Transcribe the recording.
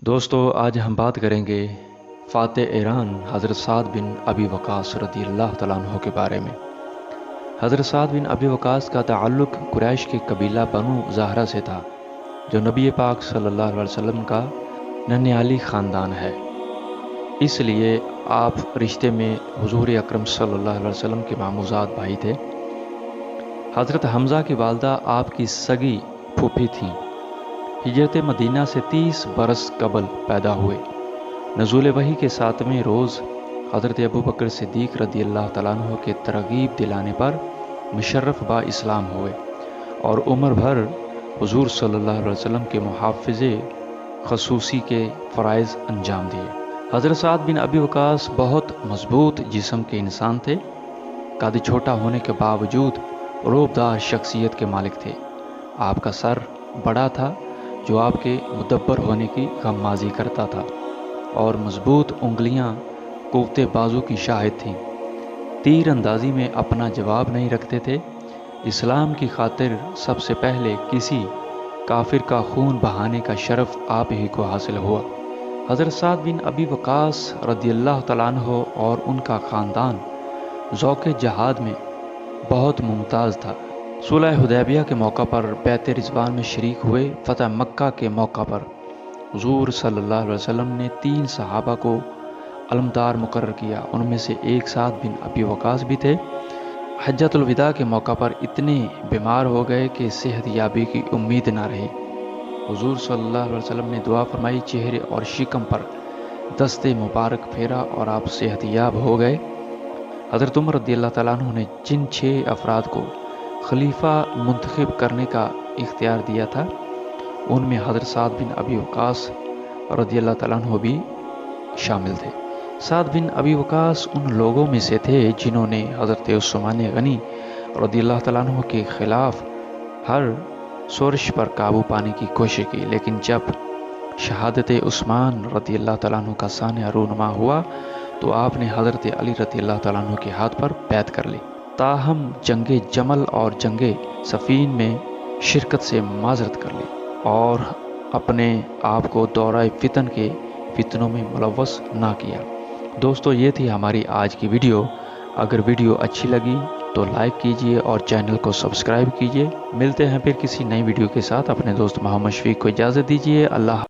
دوستو آج ہم بات کریں گے فاتح ایران حضرت سعد بن ابی وقاص رضی اللہ تعالیٰ عنہ کے بارے میں۔ حضرت سعد بن ابی وقاص کا تعلق قریش کے قبیلہ بنو زہرہ سے تھا، جو نبی پاک صلی اللہ علیہ وسلم کا ننیالی خاندان ہے۔ اس لیے آپ رشتے میں حضور اکرم صلی اللہ علیہ وسلم کے ماموزاد بھائی تھے۔ حضرت حمزہ کی والدہ آپ کی سگی پھوپھی تھیں۔ ہجرت مدینہ سے 30 برس قبل پیدا ہوئے۔ نزول وحی کے 7ویں روز حضرت ابوبکر صدیق رضی اللہ تعالیٰ عنہ کے ترغیب دلانے پر مشرف با اسلام ہوئے اور عمر بھر حضور صلی اللہ علیہ وسلم کے محافظے خصوصی کے فرائض انجام دیے۔ حضرت سعد بن ابی وقاص بہت مضبوط جسم کے انسان تھے۔ قد چھوٹا ہونے کے باوجود روبدار شخصیت کے مالک تھے۔ آپ کا سر بڑا تھا جو آپ کے مدبر ہونے کی غمازی کرتا تھا، اور مضبوط انگلیاں قوت بازو کی شاہد تھیں۔ تیر اندازی میں اپنا جواب نہیں رکھتے تھے۔ اسلام کی خاطر سب سے پہلے کسی کافر کا خون بہانے کا شرف آپ ہی کو حاصل ہوا۔ حضرت سعد بن ابی وقاص رضی اللہ تعالیٰ عنہ اور ان کا خاندان ذوق جہاد میں بہت ممتاز تھا۔ صلح حدیبیہ کے موقع پر بیعت رضوان میں شریک ہوئے۔ فتح مکہ کے موقع پر حضور صلی اللہ علیہ وسلم نے 3 صحابہ کو علمدار مقرر کیا، ان میں سے ایک سعد بن ابی وقاص بھی تھے۔ حجۃ الوداع کے موقع پر اتنے بیمار ہو گئے کہ صحت یابی کی امید نہ رہی۔ حضور صلی اللہ علیہ وسلم نے دعا فرمائی، چہرے اور شکم پر دست مبارک پھیرا اور آپ صحت یاب ہو گئے۔ حضرت عمر رضی اللہ تعالیٰ عنہ نے جن 6 افراد کو خلیفہ منتخب کرنے کا اختیار دیا تھا، ان میں حضرت سعد بن ابی وقاص رضی اللہ تعالیٰ عنہ بھی شامل تھے۔ سعد بن ابی وقاص ان لوگوں میں سے تھے جنہوں نے حضرت عثمان غنی رضی اللہ تعالیٰ عنہ کے خلاف ہر شورش پر قابو پانے کی کوشش کی، لیکن جب شہادت عثمان رضی اللہ تعالیٰ عنہ کا سانحہ رونما ہوا تو آپ نے حضرت علی رضی اللہ تعالیٰ عنہ کے ہاتھ پر بیعت کر لی۔ تاہم جنگ جمل اور جنگ صفین میں شرکت سے معذرت کر لی اور اپنے آپ کو دورہ فتن کے فتنوں میں ملوث نہ کیا۔ دوستو یہ تھی ہماری آج کی ویڈیو۔ اگر ویڈیو اچھی لگی تو لائک کیجئے اور چینل کو سبسکرائب کیجئے۔ ملتے ہیں پھر کسی نئی ویڈیو کے ساتھ۔ اپنے دوست محمد شفیق کو اجازت دیجئے۔ اللہ